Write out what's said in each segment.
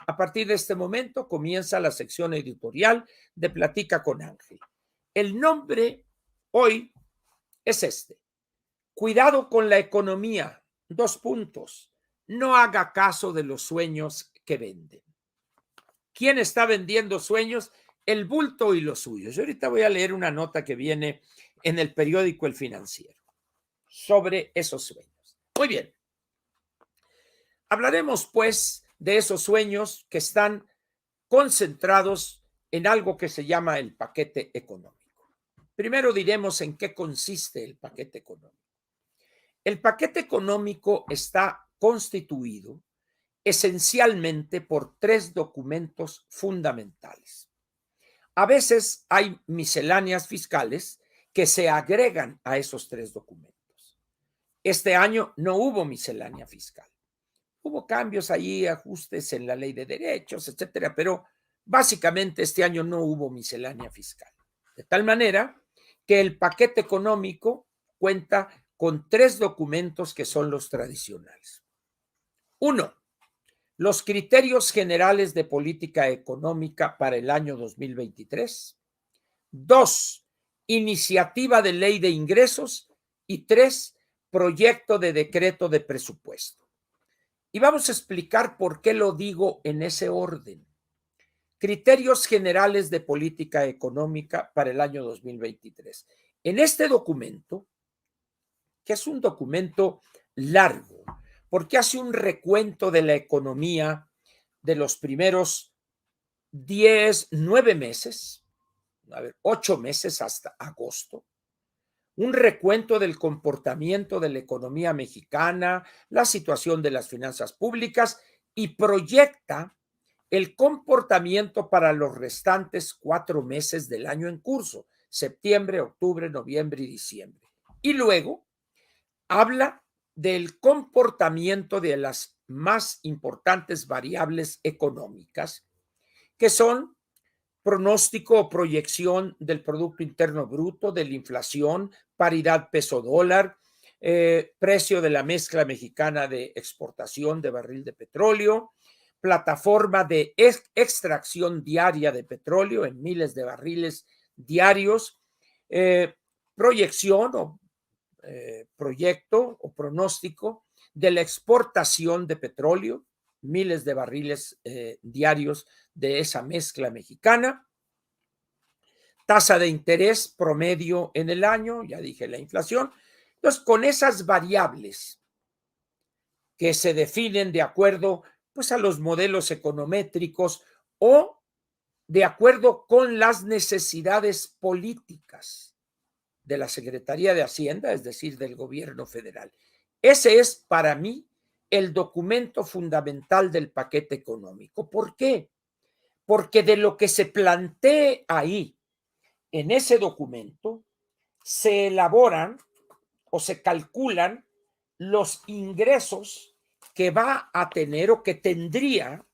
A partir de este momento comienza la sección editorial de Platica con Ángel. El nombre hoy es este: cuidado con la economía, 2 puntos. No haga caso de los sueños que venden. ¿Quién está vendiendo sueños? El bulto y los suyos. Yo ahorita voy a leer una nota que viene en el periódico El Financiero sobre esos sueños. Muy bien. Hablaremos, pues, de esos sueños que están concentrados en algo que se llama el paquete económico. Primero diremos en qué consiste el paquete económico. El paquete económico está constituido esencialmente por 3 documentos fundamentales. A veces hay misceláneas fiscales que se agregan a esos 3 documentos. Este año no hubo miscelánea fiscal. Hubo cambios ahí, ajustes en la ley de derechos, etcétera, pero básicamente este año no hubo miscelánea fiscal. De tal manera que el paquete económico cuenta con 3 documentos que son los tradicionales. 1. Los criterios generales de política económica para el año 2023. 2. Iniciativa de ley de ingresos. Y 3. Proyecto de decreto de presupuesto. Y vamos a explicar por qué lo digo en ese orden. Criterios generales de política económica para el año 2023. En este documento, que es un documento largo, porque hace un recuento de la economía de los primeros 9 meses, 8 meses hasta agosto, un recuento del comportamiento de la economía mexicana, la situación de las finanzas públicas y proyecta el comportamiento para los restantes 4 meses del año en curso, septiembre, octubre, noviembre y diciembre. Y luego habla del comportamiento de las más importantes variables económicas, que son pronóstico o proyección del Producto Interno Bruto, de la inflación, paridad peso-dólar, precio de la mezcla mexicana de exportación de barril de petróleo, plataforma de extracción diaria de petróleo en miles de barriles diarios, proyección o proyecto o pronóstico de la exportación de petróleo, miles de barriles diarios de esa mezcla mexicana, tasa de interés promedio en el año, ya dije la inflación. Entonces, con esas variables que se definen de acuerdo pues a los modelos econométricos o de acuerdo con las necesidades políticas de la Secretaría de Hacienda, es decir, del gobierno federal. Ese es para mí el documento fundamental del paquete económico. ¿Por qué? Porque de lo que se plantee ahí en ese documento se elaboran o se calculan los ingresos que va a tener o que tendría,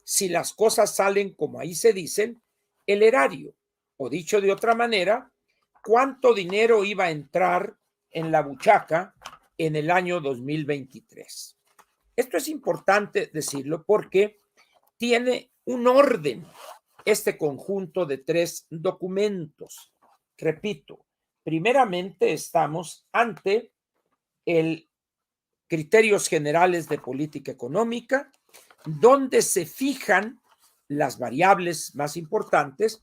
si las cosas salen como ahí se dicen, el erario. O dicho de otra manera, cuánto dinero iba a entrar en la buchaca en el año 2023. Esto es importante decirlo porque tiene un orden este conjunto de 3 documentos. Repito, primeramente estamos ante el criterios generales de política económica, donde se fijan las variables más importantes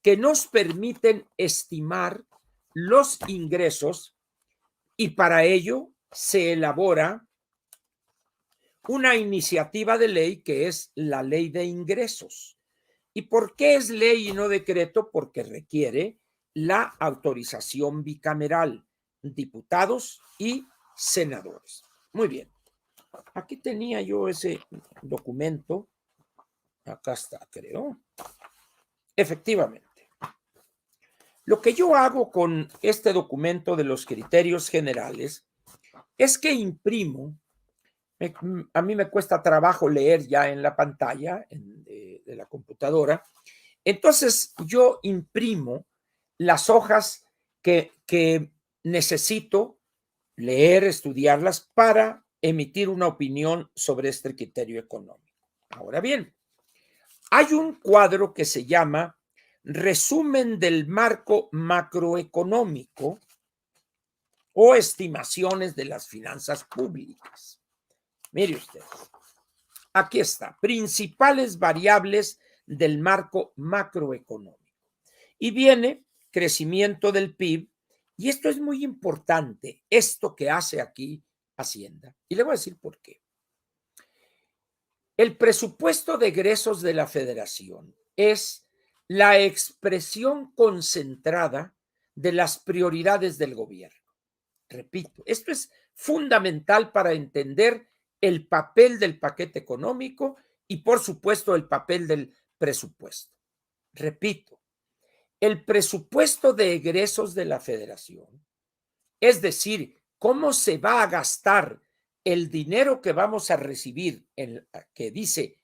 que nos permiten estimar los ingresos y para ello se elabora una iniciativa de ley que es la ley de ingresos. ¿Y por qué es ley y no decreto? Porque requiere la autorización bicameral, diputados y senadores. Muy bien. Aquí tenía yo ese documento. Acá está, creo. Efectivamente. Lo que yo hago con este documento de los criterios generales es que imprimo. A mí me cuesta trabajo leer ya en la pantalla de la computadora. Entonces yo imprimo las hojas que necesito leer, estudiarlas para emitir una opinión sobre este criterio económico. Ahora bien, Hay un cuadro que se llama Resumen del marco macroeconómico o estimaciones de las finanzas públicas. Mire usted, aquí está, principales variables del marco macroeconómico. Y viene crecimiento del PIB, y esto es muy importante, esto que hace aquí Hacienda. Y le voy a decir por qué. El presupuesto de egresos de la Federación es la expresión concentrada de las prioridades del gobierno. Repito, esto es fundamental para entender el papel del paquete económico y, por supuesto, el papel del presupuesto. Repito, el presupuesto de egresos de la Federación, es decir, cómo se va a gastar el dinero que vamos a recibir, que dice,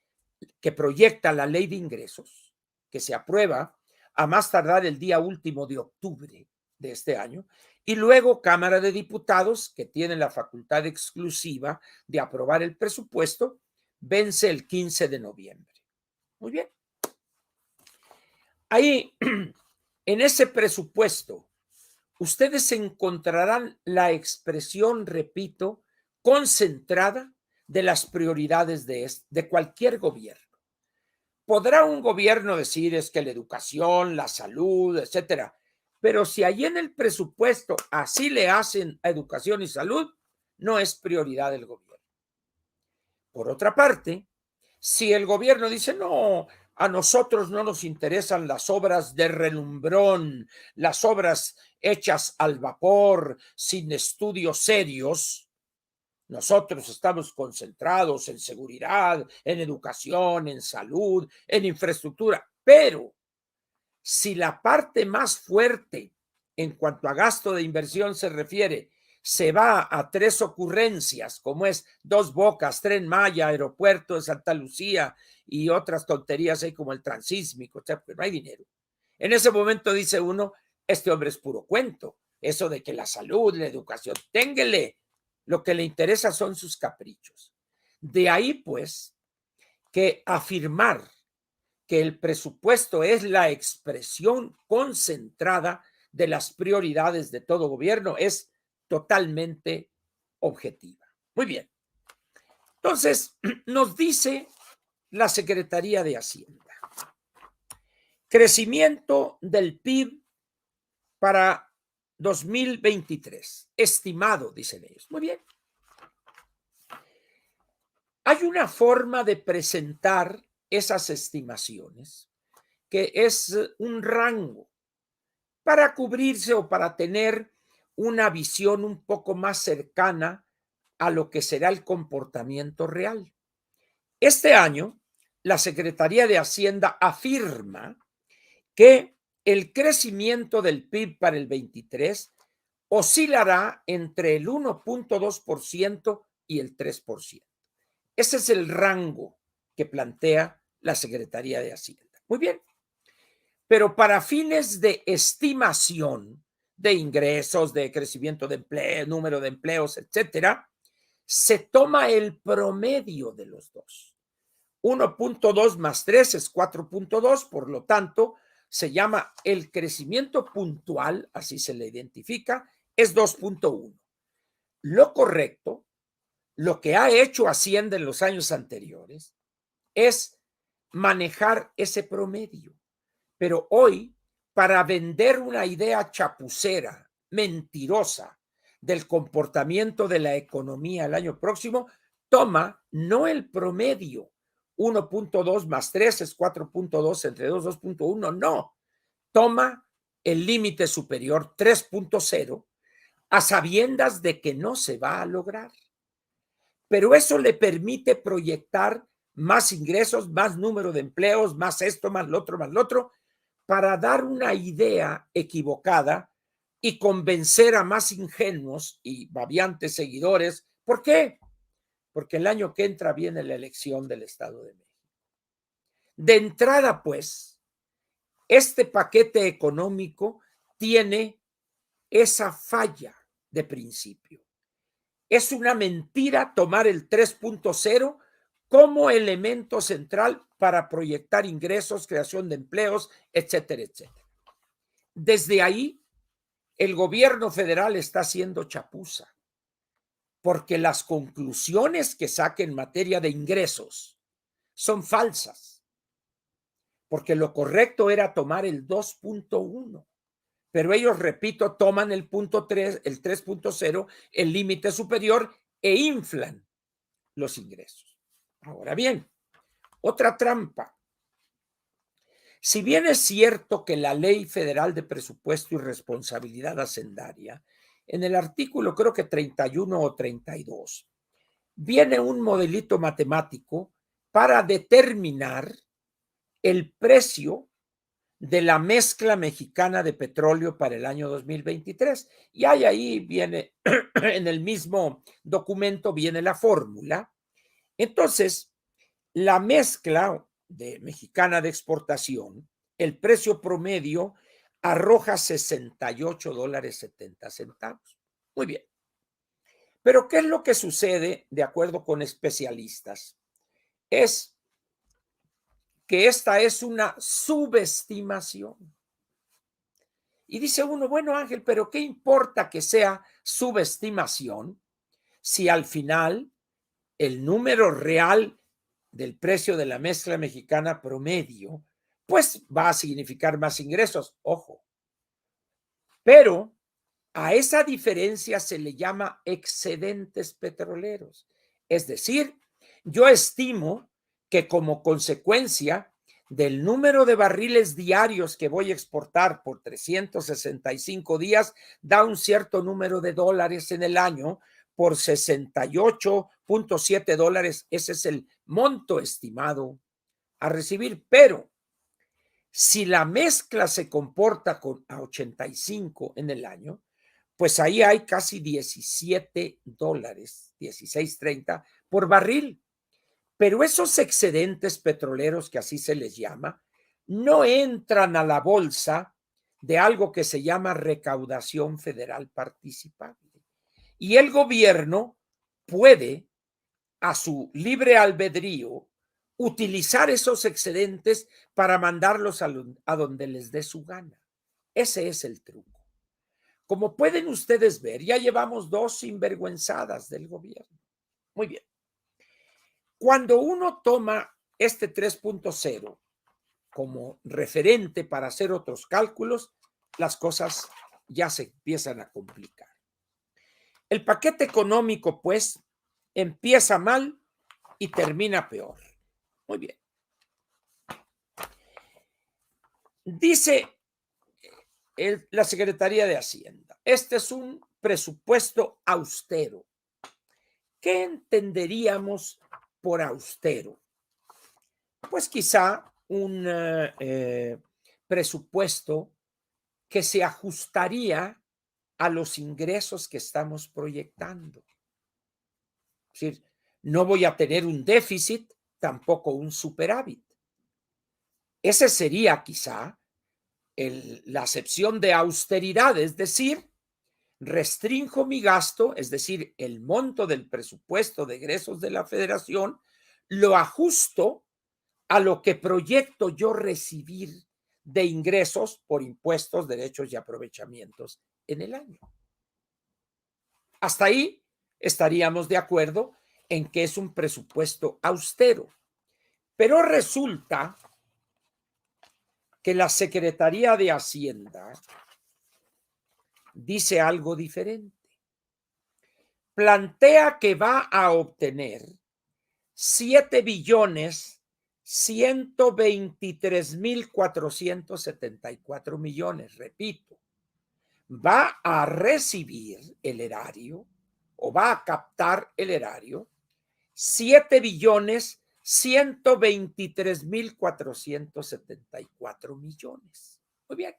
que proyecta la ley de ingresos, que se aprueba a más tardar el día último de octubre de este año, y luego Cámara de Diputados, que tiene la facultad exclusiva de aprobar el presupuesto, vence el 15 de noviembre. Muy bien. Ahí, en ese presupuesto, ustedes encontrarán la expresión, repito, concentrada de las prioridades de cualquier gobierno. Podrá un gobierno decir es que la educación, la salud, etcétera, pero si allí en el presupuesto así le hacen a educación y salud, no es prioridad del gobierno. Por otra parte, si el gobierno dice, no, a nosotros no nos interesan las obras de relumbrón, las obras hechas al vapor, sin estudios serios, nosotros estamos concentrados en seguridad, en educación, en salud, en infraestructura, pero si la parte más fuerte en cuanto a gasto de inversión se refiere, se va a tres ocurrencias, como es Dos Bocas, Tren Maya, Aeropuerto de Santa Lucía y otras tonterías ahí como el transísmico, porque no hay dinero. En ese momento dice uno, este hombre es puro cuento, eso de que la salud, la educación, téngale, lo que le interesa son sus caprichos. De ahí, pues, que afirmar que el presupuesto es la expresión concentrada de las prioridades de todo gobierno es totalmente objetiva. Muy bien. Entonces, nos dice la Secretaría de Hacienda. Crecimiento del PIB para 2023. Estimado, dicen ellos. Muy bien. Hay una forma de presentar esas estimaciones que es un rango para cubrirse o para tener una visión un poco más cercana a lo que será el comportamiento real. Este año, la Secretaría de Hacienda afirma que el crecimiento del PIB para el 23 oscilará entre el 1.2% y el 3%. Ese es el rango que plantea la Secretaría de Hacienda. Muy bien. Pero para fines de estimación de ingresos, de crecimiento de empleo, número de empleos, etcétera, se toma el promedio de los dos. 1.2 más 3 es 4.2, por lo tanto, se llama el crecimiento puntual, así se le identifica, es 2.1. Lo correcto, lo que ha hecho Hacienda en los años anteriores, es manejar ese promedio. Pero hoy, para vender una idea chapucera, mentirosa, del comportamiento de la economía el año próximo, toma no el promedio, 1.2 más 3 es 4.2 entre 2, 2.1, no. Toma el límite superior, 3.0, a sabiendas de que no se va a lograr. Pero eso le permite proyectar más ingresos, más número de empleos, más esto, más lo otro, para dar una idea equivocada y convencer a más ingenuos y babiantes seguidores. ¿Por qué? Porque el año que entra viene la elección del Estado de México. De entrada, pues, este paquete económico tiene esa falla de principio. Es una mentira tomar el 3.0 como elemento central para proyectar ingresos, creación de empleos, etcétera, etcétera. Desde ahí, el gobierno federal está haciendo chapuza, porque las conclusiones que saque en materia de ingresos son falsas, porque lo correcto era tomar el 2.1, pero ellos, repito, toman el punto 3, el 3.0, el límite superior, e inflan los ingresos. Ahora bien, otra trampa. Si bien es cierto que la Ley Federal de Presupuesto y Responsabilidad Hacendaria, en el artículo creo que 31 o 32, viene un modelito matemático para determinar el precio de la mezcla mexicana de petróleo para el año 2023. Y ahí viene, en el mismo documento viene la fórmula. Entonces, la mezcla mexicana de exportación, el precio promedio arroja $68.70. Muy bien. Pero ¿qué es lo que sucede de acuerdo con especialistas? Es que esta es una subestimación. Y dice uno, bueno, Ángel, pero ¿qué importa que sea subestimación si al final el número real del precio de la mezcla mexicana promedio, pues va a significar más ingresos? Ojo. Pero a esa diferencia se le llama excedentes petroleros. Es decir, yo estimo que como consecuencia del número de barriles diarios que voy a exportar por 365 días, da un cierto número de dólares en el año por $68.7. Ese es el monto estimado a recibir. Pero si la mezcla se comporta a 85 en el año, pues ahí hay casi $17, 16.30 por barril. Pero esos excedentes petroleros, que así se les llama, no entran a la bolsa de algo que se llama recaudación federal participable. Y el gobierno puede, a su libre albedrío, utilizar esos excedentes para mandarlos a donde les dé su gana. Ese es el truco. Como pueden ustedes ver, ya llevamos 2 sinvergüenzadas del gobierno. Muy bien. Cuando uno toma este 3.0 como referente para hacer otros cálculos, las cosas ya se empiezan a complicar. El paquete económico, pues, empieza mal y termina peor. Muy bien. Dice la Secretaría de Hacienda, este es un presupuesto austero. ¿Qué entenderíamos por austero? Pues quizá un presupuesto que se ajustaría a los ingresos que estamos proyectando. Es decir, no voy a tener un déficit, tampoco un superávit. Ese sería quizá la acepción de austeridad, es decir, restrinjo mi gasto, es decir, el monto del presupuesto de egresos de la federación, lo ajusto a lo que proyecto yo recibir de ingresos por impuestos, derechos y aprovechamientos en el año. Hasta ahí estaríamos de acuerdo en que es un presupuesto austero. Pero resulta que la Secretaría de Hacienda dice algo diferente. Plantea que va a obtener 7.123.474 millones. Repito, va a recibir el erario o va a captar el erario 7.123.474 millones. Muy bien.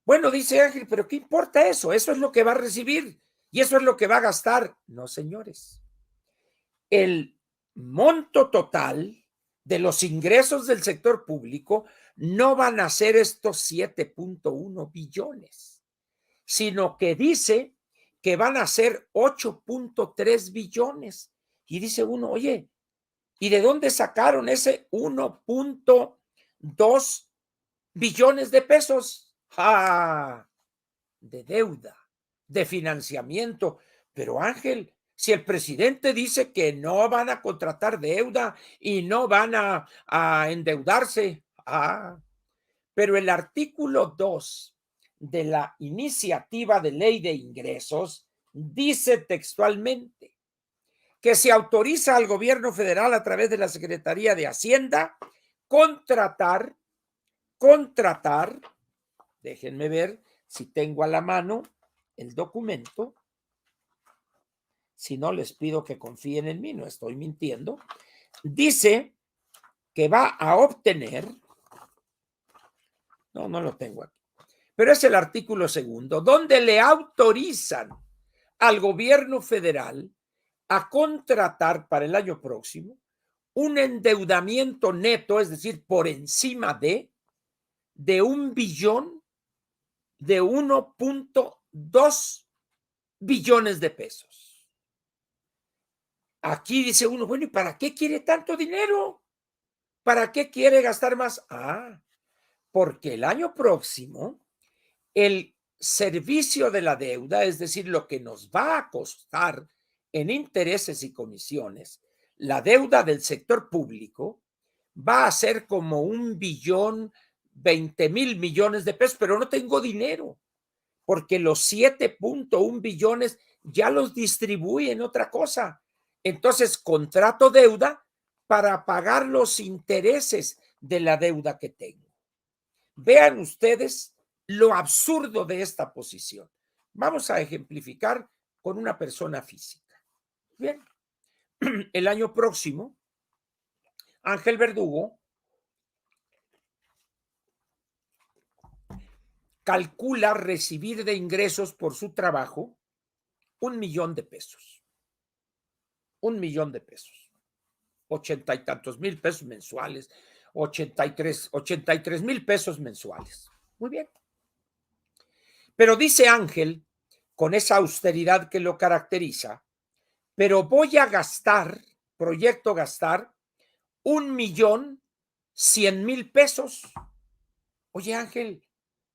Bueno, dice Ángel, pero ¿qué importa eso? Eso es lo que va a recibir y eso es lo que va a gastar. No, señores. El monto total de los ingresos del sector público no van a ser estos 7.1 billones, sino que dice que van a ser 8.3 billones. Y dice uno, oye, ¿Y de dónde sacaron ese 1.2 billones de pesos? ¡Ah! De deuda, de financiamiento. Pero Ángel, si el presidente dice que no van a contratar deuda y no van a endeudarse, pero el artículo 2 de la iniciativa de ley de ingresos dice textualmente que se autoriza al gobierno federal a través de la Secretaría de Hacienda contratar, déjenme ver si tengo a la mano el documento, si no les pido que confíen en mí, no estoy mintiendo, dice que va a obtener, no lo tengo aquí, pero es el artículo 2, donde le autorizan al gobierno federal a contratar para el año próximo un endeudamiento neto, es decir, por encima de 1 billón, de 1.2 billones de pesos. Aquí dice uno, bueno, ¿y para qué quiere tanto dinero? ¿Para qué quiere gastar más? Porque el año próximo el servicio de la deuda, es decir, lo que nos va a costar en intereses y comisiones, la deuda del sector público va a ser como 1.020.000 millones de pesos, pero no tengo dinero, porque los 7.1 billones ya los distribuye en otra cosa. Entonces, contrato deuda para pagar los intereses de la deuda que tengo. Vean ustedes lo absurdo de esta posición. Vamos a ejemplificar con una persona física. Bien, el año próximo, Ángel Verdugo calcula recibir de ingresos por su trabajo 1 millón de pesos. 1 millón de pesos. 80 y tantos mil pesos mensuales. 83 mil pesos mensuales. Muy bien. Pero dice Ángel, con esa austeridad que lo caracteriza, pero voy a gastar, proyecto gastar 1.100.000 pesos. Oye, Ángel,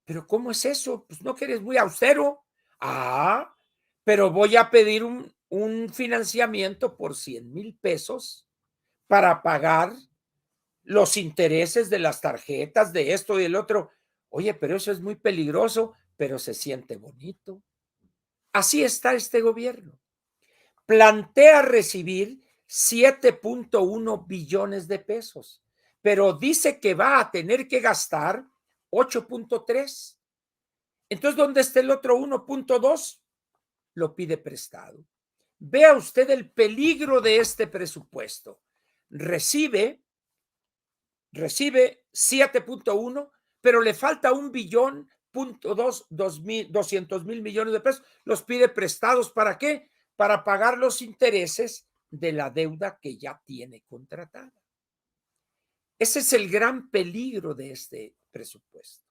¿pero cómo es eso? Pues no que eres muy austero. Pero voy a pedir un financiamiento por 100.000 pesos para pagar los intereses de las tarjetas, de esto y del otro. Oye, pero eso es muy peligroso, pero se siente bonito. Así está este gobierno. Plantea recibir 7.1 billones de pesos, pero dice que va a tener que gastar 8.3. Entonces, ¿dónde está el otro 1.2? Lo pide prestado. Vea usted el peligro de este presupuesto. Recibe 7.1, pero le falta 1.200.000 millones de pesos. Los pide prestados. ¿Para qué? Para pagar los intereses de la deuda que ya tiene contratada. Ese es el gran peligro de este presupuesto.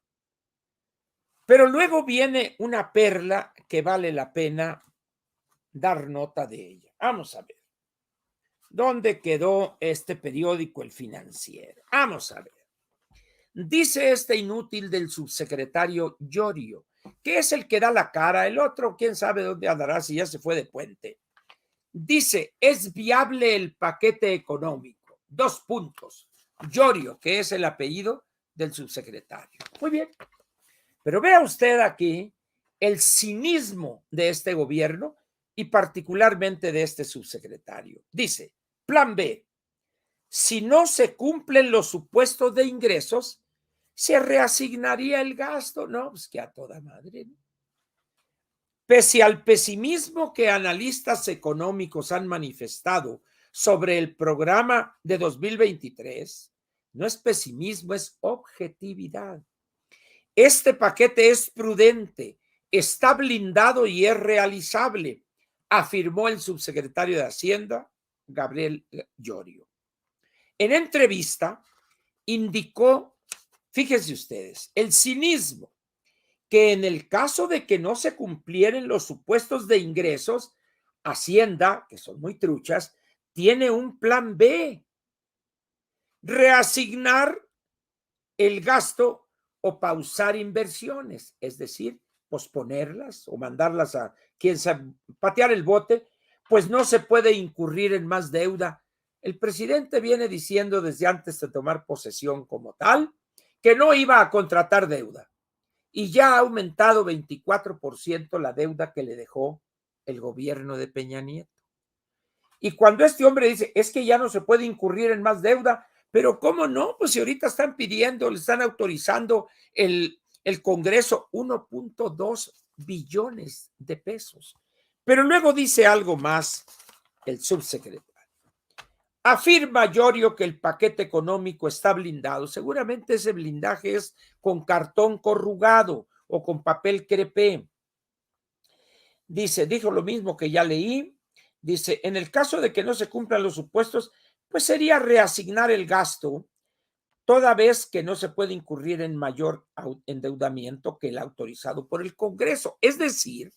Pero luego viene una perla que vale la pena dar nota de ella. Vamos a ver. ¿Dónde quedó este periódico, El Financiero? Vamos a ver. Dice este inútil del subsecretario Llorio, que es el que da la cara, el otro quién sabe dónde andará si ya se fue de puente. Dice, ¿es viable el paquete económico? 2 puntos. Llorio, que es el apellido del subsecretario. Muy bien. Pero vea usted aquí el cinismo de este gobierno y particularmente de este subsecretario. Dice, plan B, si no se cumplen los supuestos de ingresos, se reasignaría el gasto. No, pues que a toda madre, ¿no? Pese al pesimismo que analistas económicos han manifestado sobre el programa de 2023, no es pesimismo, es objetividad. Este paquete es prudente, está blindado y es realizable, afirmó el subsecretario de Hacienda, Gabriel Llorio. En entrevista, indicó, fíjense ustedes, el cinismo, que en el caso de que no se cumplieran los supuestos de ingresos, Hacienda, que son muy truchas, tiene un plan B reasignar el gasto o pausar inversiones, es decir, posponerlas o mandarlas a quien sabe, patear el bote, pues no se puede incurrir en más deuda. El presidente viene diciendo desde antes de tomar posesión como tal que no iba a contratar deuda y ya ha aumentado 24% la deuda que le dejó el gobierno de Peña Nieto. Y cuando este hombre dice, es que ya no se puede incurrir en más deuda, pero ¿cómo no? Pues si ahorita están pidiendo, le están autorizando el Congreso 1.2 billones de pesos. Pero luego dice algo más el subsecretario. Afirma Llorio que el paquete económico está blindado. Seguramente ese blindaje es con cartón corrugado o con papel crepé. Dice, dijo lo mismo que ya leí. Dice, en el caso de que no se cumplan los supuestos, pues sería reasignar el gasto, toda vez que no se puede incurrir en mayor endeudamiento que el autorizado por el Congreso. Es decir,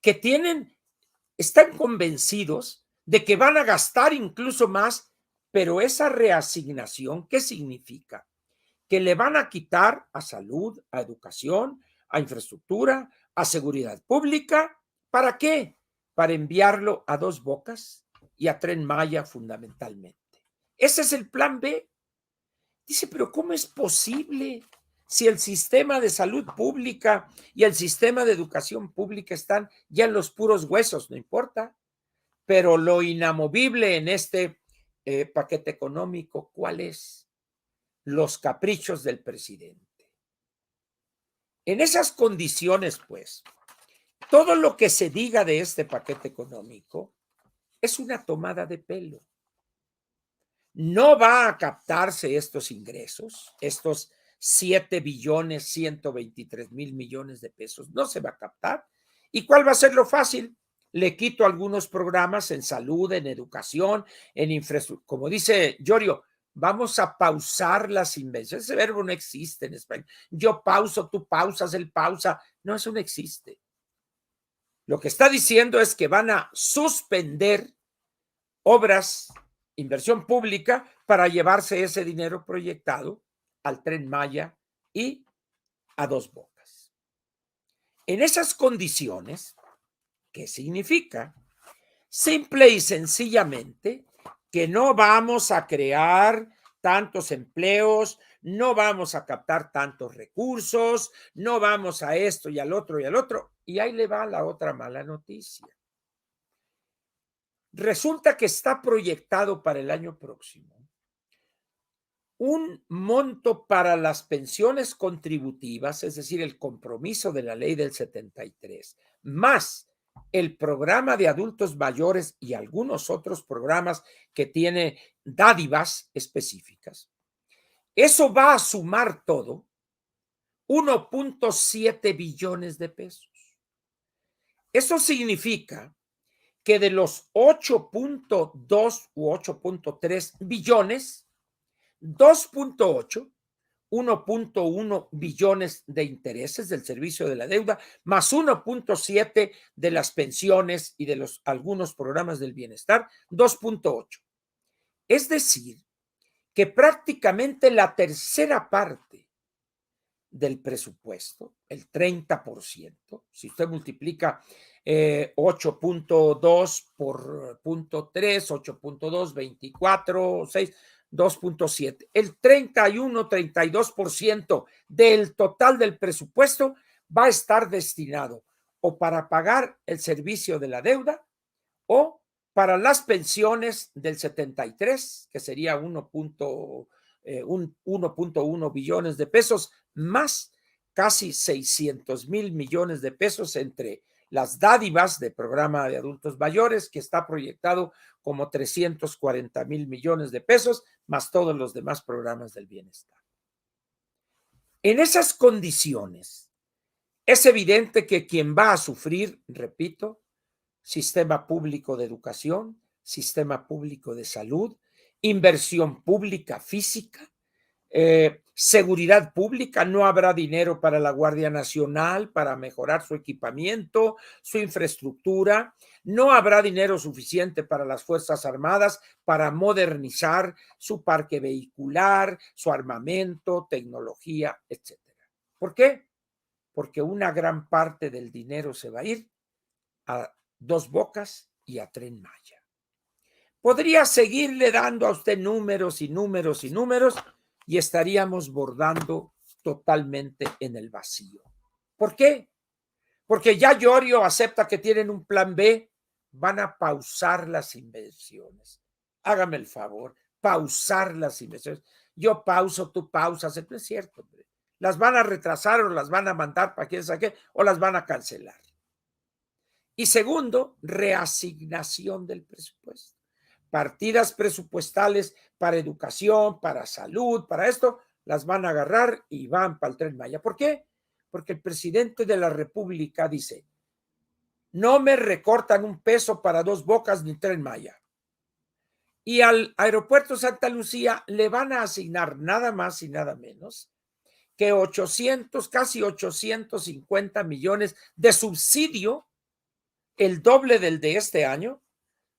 que están convencidos de que van a gastar incluso más, pero esa reasignación, ¿qué significa? Que le van a quitar a salud, a educación, a infraestructura, a seguridad pública. ¿Para qué? Para enviarlo a Dos Bocas y a Tren Maya fundamentalmente. Ese es el plan B. Dice, pero ¿cómo es posible si el sistema de salud pública y el sistema de educación pública están ya en los puros huesos? No importa. Pero lo inamovible en este paquete económico, ¿cuál es? Los caprichos del presidente. En esas condiciones, pues, todo lo que se diga de este paquete económico es una tomada de pelo. No va a captarse estos ingresos, estos 7.123.000.000.000 de pesos, no se va a captar. ¿Y cuál va a ser lo fácil? Le quito algunos programas en salud, en educación, en infraestructura. Como dice Llorio, vamos a pausar las inversiones. Ese verbo no existe en español. Yo pauso, tú pausas, él pausa. No, eso no existe. Lo que está diciendo es que van a suspender obras, inversión pública, para llevarse ese dinero proyectado al Tren Maya y a Dos Bocas. En esas condiciones, ¿qué significa? Simple y sencillamente que no vamos a crear tantos empleos, no vamos a captar tantos recursos, no vamos a esto y al otro y al otro. Y ahí le va la otra mala noticia. Resulta que está proyectado para el año próximo un monto para las pensiones contributivas, es decir, el compromiso de la ley del 73, más el programa de adultos mayores y algunos otros programas que tiene dádivas específicas. Eso va a sumar todo 1.7 billones de pesos. Eso significa que de los 8.2 u 8.3 billones, 2.8, 1.1 billones de intereses del servicio de la deuda, más 1.7 de las pensiones y de algunos programas del bienestar, 2.8. Es decir, que prácticamente la tercera parte del presupuesto, el 30%, si usted multiplica 8.2 por 0.3, 8.2, 24, 6, 2.7. El 31, 32% del total del presupuesto va a estar destinado o para pagar el servicio de la deuda o para las pensiones del 73, que sería 1.1 billones de pesos, más casi 600.000 millones de pesos entre las dádivas de programa de adultos mayores, que está proyectado como 340.000 millones de pesos, más todos los demás programas del bienestar. En esas condiciones, es evidente que quien va a sufrir, repito, sistema público de educación, sistema público de salud, inversión pública física, Seguridad pública, no habrá dinero para la Guardia Nacional, para mejorar su equipamiento, su infraestructura. No habrá dinero suficiente para las Fuerzas Armadas para modernizar su parque vehicular, su armamento, tecnología, etcétera. ¿Por qué? Porque una gran parte del dinero se va a ir a Dos Bocas y a Tren Maya. Podría seguirle dando a usted números y números y números y estaríamos bordando totalmente en el vacío. ¿Por qué? Porque ya Llorio acepta que tienen un plan B, van a pausar las inversiones. Hágame el favor, pausar las inversiones. Yo pauso, tú pausas, no es cierto, hombre. Las van a retrasar o las van a mandar para quién sabe qué, o las van a cancelar. Y segundo, reasignación del presupuesto. Partidas presupuestales para educación, para salud, para esto, las van a agarrar y van para el Tren Maya. ¿Por qué? Porque el presidente de la República dice, no me recortan un peso para Dos Bocas ni Tren Maya. Y al aeropuerto Santa Lucía le van a asignar nada más y nada menos que 800, casi 850 millones de subsidio, el doble del de este año,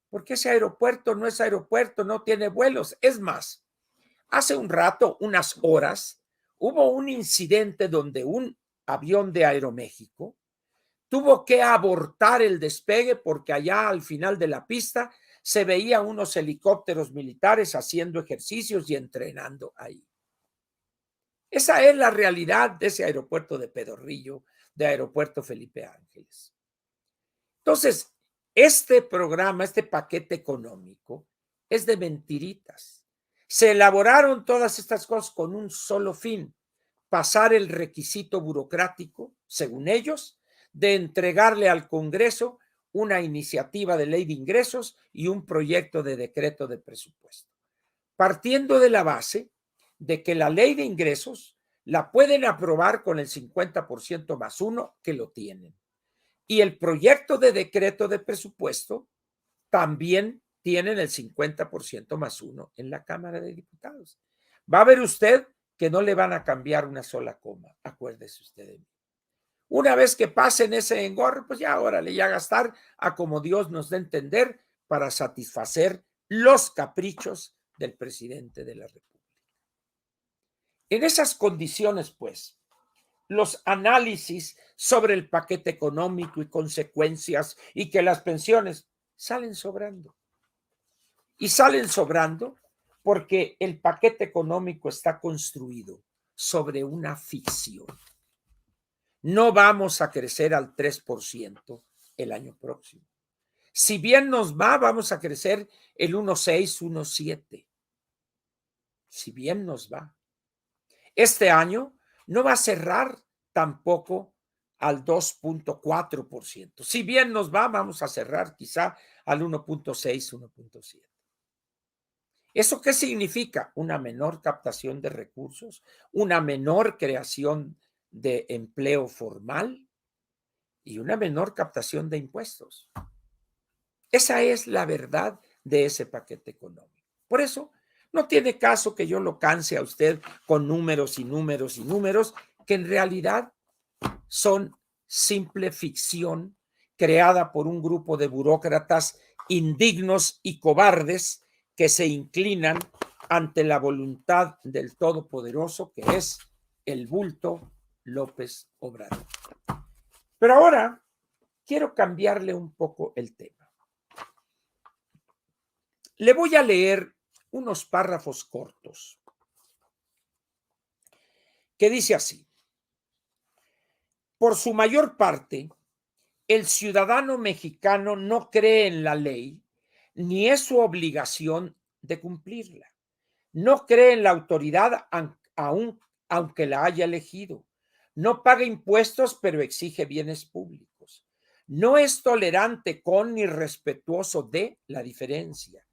porque ese aeropuerto no es aeropuerto, no tiene vuelos. Es más, hace un rato, unas horas, hubo un incidente donde un avión de Aeroméxico tuvo que abortar el despegue porque allá al final de la pista se veían unos helicópteros militares haciendo ejercicios y entrenando ahí. Esa es la realidad de ese aeropuerto de Pedorrillo, de Aeropuerto Felipe Ángeles. Entonces, este programa, este paquete económico, es de mentiritas. Se elaboraron todas estas cosas con un solo fin, pasar el requisito burocrático, según ellos, de entregarle al Congreso una iniciativa de ley de ingresos y un proyecto de decreto de presupuesto. Partiendo de la base de que la ley de ingresos la pueden aprobar con el 50% más uno que lo tienen. Y el proyecto de decreto de presupuesto también tienen el 50% más uno en la Cámara de Diputados. Va a ver usted que no le van a cambiar una sola coma, acuérdese usted de mí. Una vez que pasen ese engorro, pues ya órale, ya gastar a como Dios nos dé a entender para satisfacer los caprichos del presidente de la República. En esas condiciones, pues, los análisis sobre el paquete económico y consecuencias y que las pensiones salen sobrando. Y salen sobrando porque el paquete económico está construido sobre una ficción. No vamos a crecer al 3% el año próximo. Si bien nos va, vamos a crecer el 1.6, 1.7. Si bien nos va. Este año no va a cerrar tampoco al 2.4%. Si bien nos va, vamos a cerrar quizá al 1.6, 1.7. ¿Eso qué significa? Una menor captación de recursos, una menor creación de empleo formal y una menor captación de impuestos. Esa es la verdad de ese paquete económico. Por eso, no tiene caso que yo lo canse a usted con números y números y números, que en realidad son simple ficción creada por un grupo de burócratas indignos y cobardes que se inclinan ante la voluntad del Todopoderoso, que es el bulto López Obrador. Pero ahora quiero cambiarle un poco el tema. Le voy a leer unos párrafos cortos que dice así: por su mayor parte, el ciudadano mexicano no cree en la ley ni es su obligación de cumplirla. No cree en la autoridad aún aunque la haya elegido. No paga impuestos, pero exige bienes públicos. No es tolerante con ni respetuoso de la diferencia.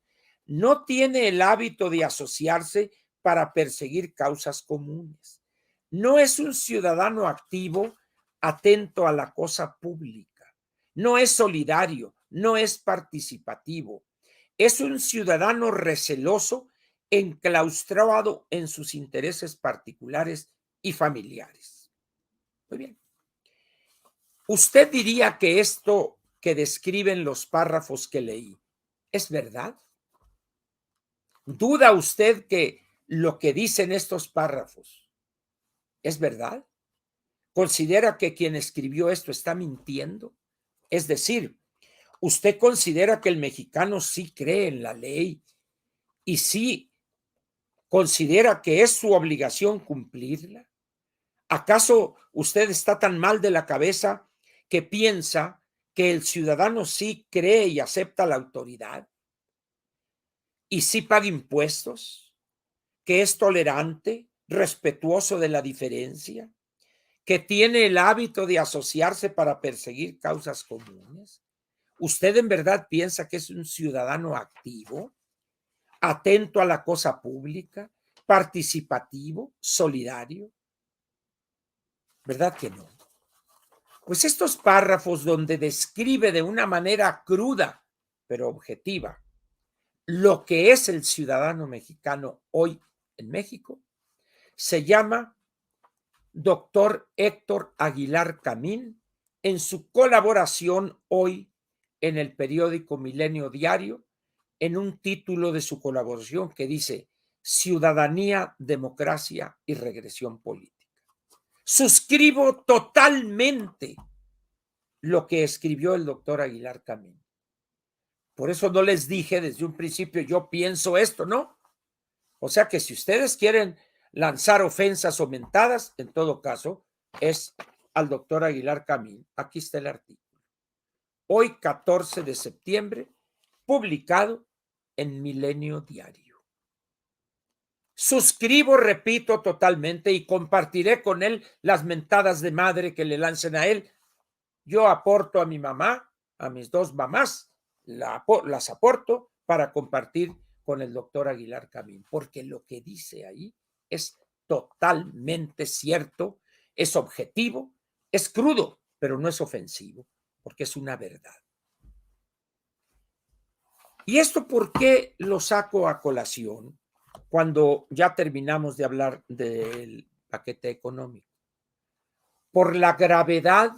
No tiene el hábito de asociarse para perseguir causas comunes. No es un ciudadano activo, atento a la cosa pública. No es solidario, no es participativo. Es un ciudadano receloso enclaustrado en sus intereses particulares y familiares. Muy bien. ¿Usted diría que esto que describen los párrafos que leí es verdad? ¿Duda usted que lo que dicen estos párrafos es verdad? ¿Considera que quien escribió esto está mintiendo? Es decir, ¿usted considera que el mexicano sí cree en la ley y sí considera que es su obligación cumplirla? ¿Acaso usted está tan mal de la cabeza que piensa que el ciudadano sí cree y acepta la autoridad y sí paga impuestos, que es tolerante, respetuoso de la diferencia, que tiene el hábito de asociarse para perseguir causas comunes? ¿Usted en verdad piensa que es un ciudadano activo, atento a la cosa pública, participativo, solidario? ¿Verdad que no? Pues estos párrafos donde describe de una manera cruda, pero objetiva, lo que es el ciudadano mexicano hoy en México, se llama doctor Héctor Aguilar Camín en su colaboración hoy en el periódico Milenio Diario, en un título de su colaboración que dice Ciudadanía, Democracia y Regresión Política. Suscribo totalmente lo que escribió el doctor Aguilar Camín. Por eso no les dije desde un principio, yo pienso esto, ¿no? O sea que si ustedes quieren lanzar ofensas o mentadas, en todo caso, es al doctor Aguilar Camín. Aquí está el artículo. Hoy, 14 de septiembre, publicado en Milenio Diario. Suscribo, repito, totalmente y compartiré con él las mentadas de madre que le lancen a él. Yo aporto a mi mamá, a mis dos mamás, las aporto para compartir con el doctor Aguilar Camín, porque lo que dice ahí es totalmente cierto, es objetivo, es crudo, pero no es ofensivo, porque es una verdad. ¿Y esto por qué lo saco a colación cuando ya terminamos de hablar del paquete económico? Por la gravedad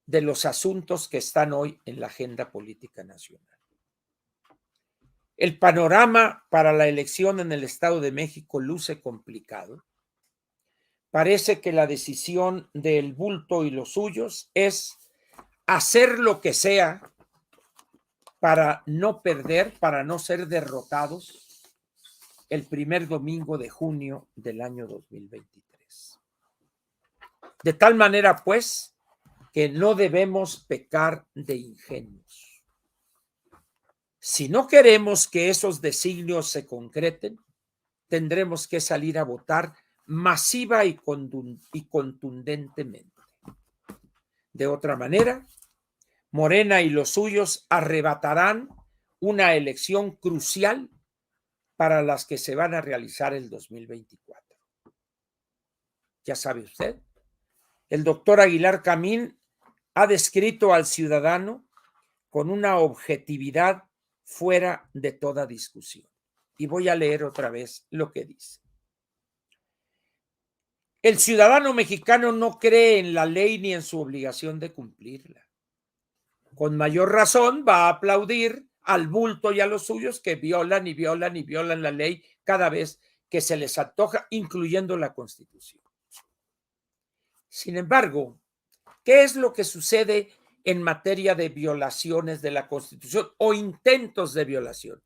de los asuntos que están hoy en la agenda política nacional. El panorama para la elección en el Estado de México luce complicado. Parece que la decisión del bulto y los suyos es hacer lo que sea para no perder, para no ser derrotados el primer domingo de junio del año 2023. De tal manera, pues, que no debemos pecar de ingenuos. Si no queremos que esos designios se concreten, tendremos que salir a votar masiva y contundentemente. De otra manera, Morena y los suyos arrebatarán una elección crucial para las que se van a realizar el 2024. Ya sabe usted, el doctor Aguilar Camín ha descrito al ciudadano con una objetividad fuera de toda discusión. Y voy a leer otra vez lo que dice. El ciudadano mexicano no cree en la ley ni en su obligación de cumplirla. Con mayor razón va a aplaudir al bulto y a los suyos que violan y violan y violan la ley cada vez que se les antoja, incluyendo la Constitución. Sin embargo, ¿qué es lo que sucede en materia de violaciones de la Constitución o intentos de violación?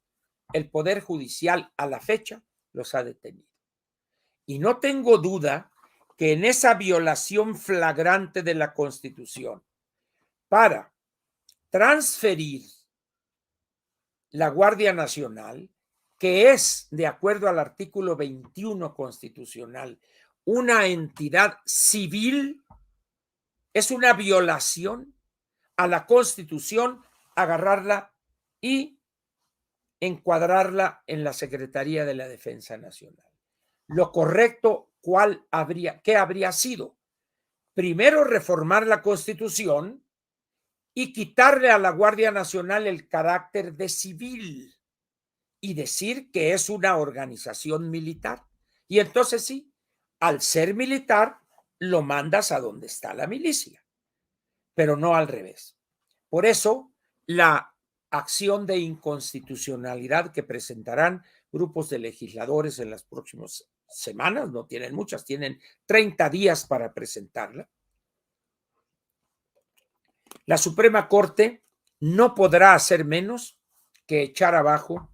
El Poder Judicial a la fecha los ha detenido. Y no tengo duda que en esa violación flagrante de la Constitución, para transferir la Guardia Nacional, que es, de acuerdo al artículo 21 constitucional, una entidad civil, es una violación a la Constitución agarrarla y encuadrarla en la Secretaría de la Defensa Nacional. Lo correcto, ¿qué habría sido? Primero, reformar la Constitución y quitarle a la Guardia Nacional el carácter de civil y decir que es una organización militar. Y entonces sí, al ser militar, lo mandas a donde está la milicia, pero no al revés. Por eso, la acción de inconstitucionalidad que presentarán grupos de legisladores en las próximas semanas, no tienen muchas, tienen 30 días para presentarla. La Suprema Corte no podrá hacer menos que echar abajo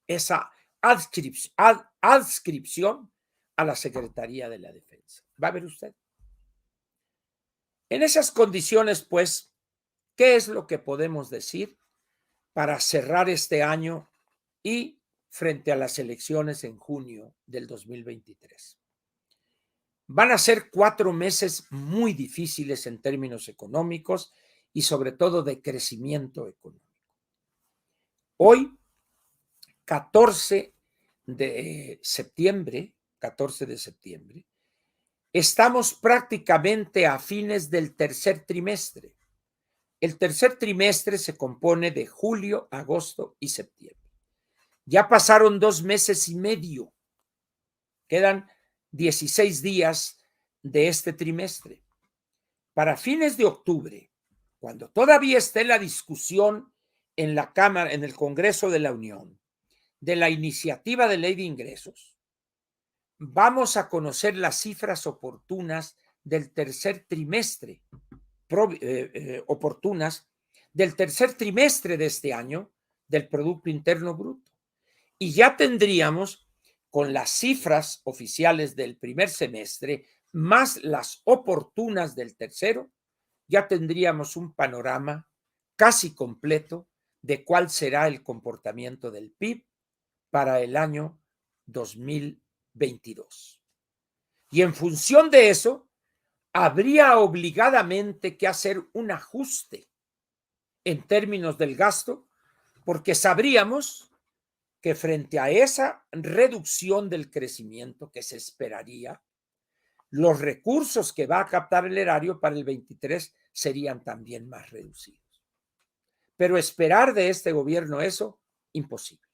esa adscripción a la Secretaría de la Defensa. ¿Va a ver usted? En esas condiciones, pues, ¿qué es lo que podemos decir para cerrar este año y frente a las elecciones en junio del 2023? Van a ser 4 meses muy difíciles en términos económicos y sobre todo de crecimiento económico. Hoy, 14 de septiembre, estamos prácticamente a fines del tercer trimestre. El tercer trimestre se compone de julio, agosto y septiembre. Ya pasaron 2 meses y medio. Quedan 16 días de este trimestre. Para fines de octubre, cuando todavía esté la discusión en la Cámara, en el Congreso de la Unión, de la iniciativa de ley de ingresos, vamos a conocer las cifras oportunas del tercer trimestre, oportunas del tercer trimestre de este año del Producto Interno Bruto. Y ya tendríamos, con las cifras oficiales del primer semestre, más las oportunas del tercero, ya tendríamos un panorama casi completo de cuál será el comportamiento del PIB para el año 2022. Y en función de eso, habría obligadamente que hacer un ajuste en términos del gasto, porque sabríamos que frente a esa reducción del crecimiento que se esperaría, los recursos que va a captar el erario para el 23 serían también más reducidos. Pero esperar de este gobierno eso, imposible.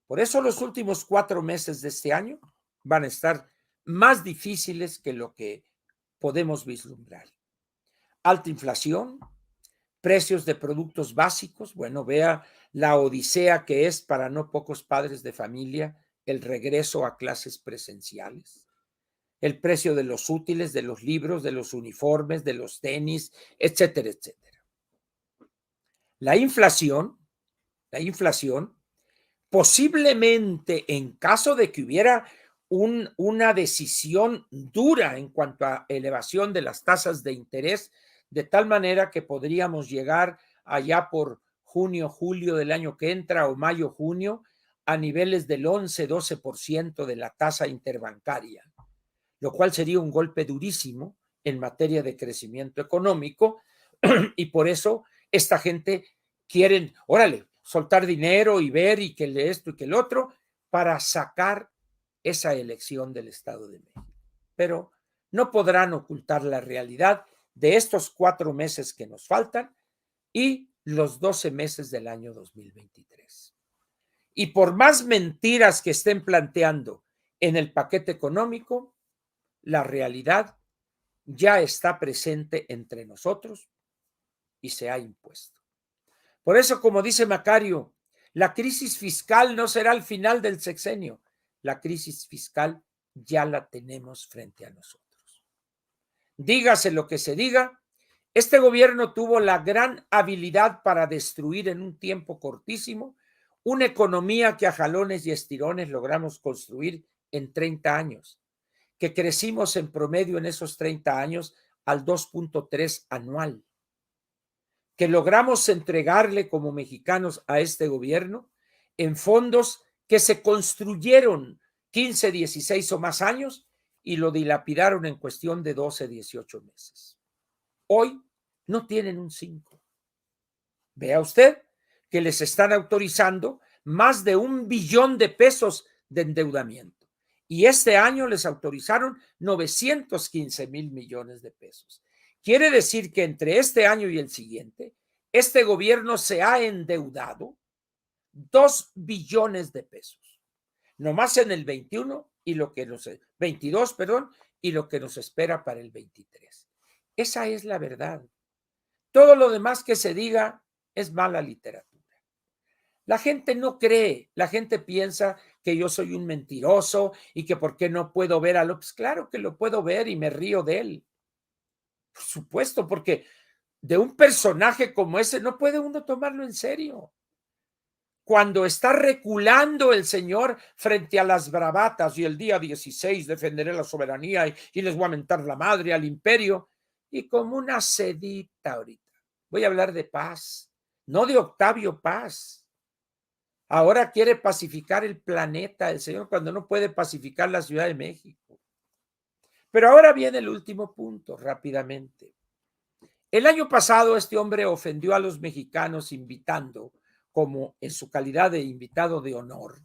Por eso los últimos 4 meses de este año van a estar más difíciles que lo que podemos vislumbrar. Alta inflación, precios de productos básicos, bueno, vea la odisea que es para no pocos padres de familia el regreso a clases presenciales, el precio de los útiles, de los libros, de los uniformes, de los tenis, etcétera, etcétera. La inflación, posiblemente en caso de que hubiera una decisión dura en cuanto a elevación de las tasas de interés, de tal manera que podríamos llegar allá por junio, julio del año que entra o mayo, junio, a niveles del 11-12% de la tasa interbancaria, lo cual sería un golpe durísimo en materia de crecimiento económico y por eso esta gente quiere, órale, soltar dinero y ver y que esto y que el otro para sacar esa elección del Estado de México. Pero no podrán ocultar la realidad de estos 4 meses que nos faltan y los 12 meses del año 2023. Y por más mentiras que estén planteando en el paquete económico, la realidad ya está presente entre nosotros y se ha impuesto. Por eso, como dice Macario, la crisis fiscal no será el final del sexenio. La crisis fiscal ya la tenemos frente a nosotros. Dígase lo que se diga, este gobierno tuvo la gran habilidad para destruir en un tiempo cortísimo una economía que a jalones y estirones logramos construir en 30 años, que crecimos en promedio en esos 30 años al 2.3 anual, que logramos entregarle como mexicanos a este gobierno en fondos que se construyeron 15, 16 o más años y lo dilapidaron en cuestión de 12, 18 meses. Hoy no tienen un 5. Vea usted que les están autorizando más de $1 billón de endeudamiento. Y este año les autorizaron 915 mil millones de pesos. Quiere decir que entre este año y el siguiente, este gobierno se ha endeudado 2 billones de pesos. Nomás en el 21 y lo que nos 22, perdón, y lo que nos espera para el 23. Esa es la verdad. Todo lo demás que se diga es mala literatura. La gente no cree, la gente piensa que yo soy un mentiroso y que por qué no puedo ver a López. Claro que lo puedo ver y me río de él. Por supuesto, porque de un personaje como ese no puede uno tomarlo en serio. Cuando está reculando el señor frente a las bravatas y el día 16 defenderé la soberanía y les voy a mentar la madre al imperio, y como una sedita ahorita. Voy a hablar de paz, no de Octavio Paz. Ahora quiere pacificar el planeta, el señor, cuando no puede pacificar la Ciudad de México. Pero ahora viene el último punto, rápidamente. El año pasado este hombre ofendió a los mexicanos invitando, como en su calidad de invitado de honor,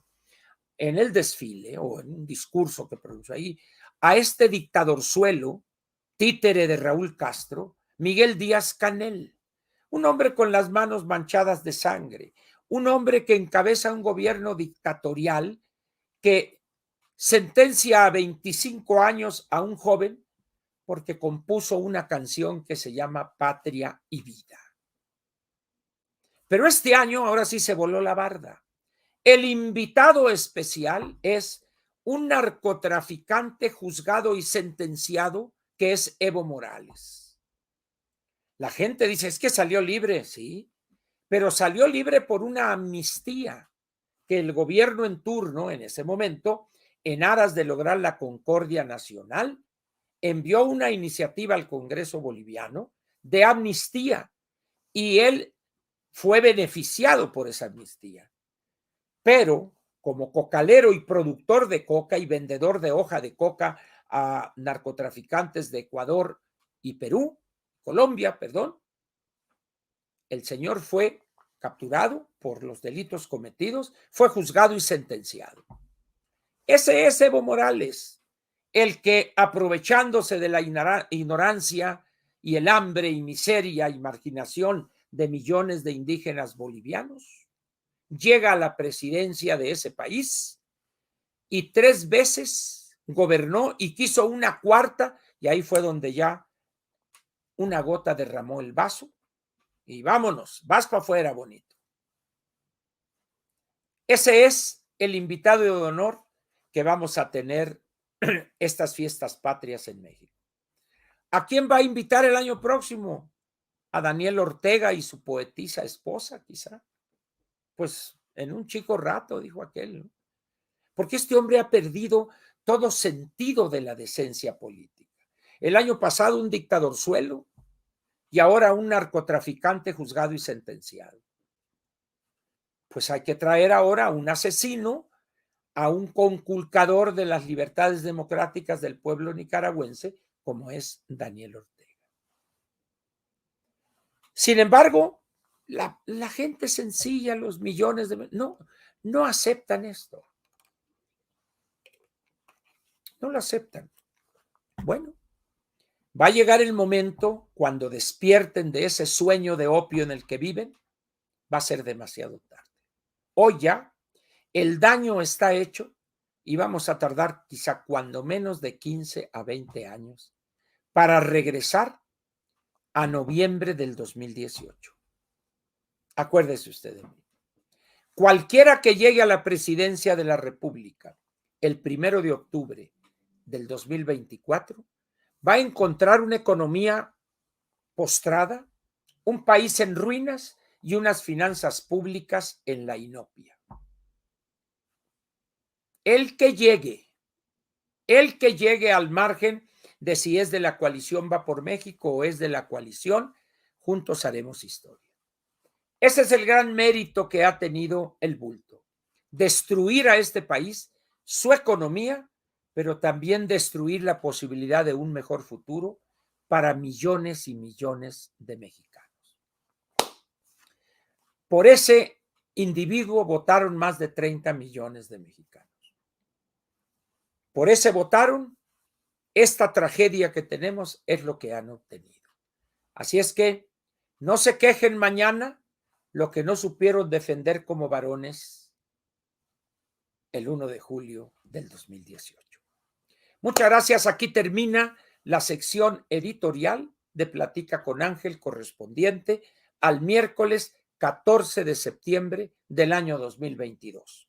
en el desfile o en un discurso que pronunció ahí, a este dictadorzuelo, títere de Raúl Castro, Miguel Díaz-Canel, un hombre con las manos manchadas de sangre, un hombre que encabeza un gobierno dictatorial que sentencia a 25 años a un joven porque compuso una canción que se llama Patria y Vida. Pero este año ahora sí se voló la barda. El invitado especial es un narcotraficante juzgado y sentenciado que es Evo Morales. La gente dice, es que salió libre, sí, pero salió libre por una amnistía que el gobierno en turno en ese momento, en aras de lograr la concordia nacional, envió una iniciativa al Congreso boliviano de amnistía y él fue beneficiado por esa amnistía. Pero como cocalero y productor de coca y vendedor de hoja de coca a narcotraficantes de Ecuador y Perú, Colombia, perdón, el señor fue capturado por los delitos cometidos, fue juzgado y sentenciado. Ese es Evo Morales, el que aprovechándose de la ignorancia y el hambre y miseria y marginación de millones de indígenas bolivianos, llega a la presidencia de ese país y 3 veces gobernó y quiso una cuarta, y ahí fue donde ya una gota derramó el vaso y vámonos, vas para afuera, bonito. Ese es el invitado de honor que vamos a tener estas fiestas patrias en México. ¿A quién va a invitar el año próximo? ¿A Daniel Ortega y su poetisa esposa, quizá? Pues en un chico rato, dijo aquel, ¿no? Porque este hombre ha perdido todo sentido de la decencia política. El año pasado un dictadorzuelo y ahora un narcotraficante juzgado y sentenciado. Pues hay que traer ahora a un asesino, a un conculcador de las libertades democráticas del pueblo nicaragüense, como es Daniel Ortega. Sin embargo, la gente sencilla, los millones de... No aceptan esto. No lo aceptan. Bueno, va a llegar el momento cuando despierten de ese sueño de opio en el que viven, va a ser demasiado tarde. Hoy ya el daño está hecho y vamos a tardar quizá cuando menos de 15 a 20 años para regresar a noviembre del 2018. Acuérdese usted de mí. Cualquiera que llegue a la presidencia de la República el 1 de octubre del 2024 va a encontrar una economía postrada, un país en ruinas y unas finanzas públicas en la inopia. El que llegue al margen de si es de la coalición Va por México o es de la coalición, juntos haremos historia. Ese es el gran mérito que ha tenido el bulto. Destruir a este país, su economía, pero también destruir la posibilidad de un mejor futuro para millones y millones de mexicanos. Por ese individuo votaron más de 30 millones de mexicanos. Por ese votaron. Esta tragedia que tenemos es lo que han obtenido. Así es que no se quejen mañana lo que no supieron defender como varones el 1 de julio del 2018. Muchas gracias. Aquí termina la sección editorial de Platica con Ángel correspondiente al miércoles 14 de septiembre del año 2022.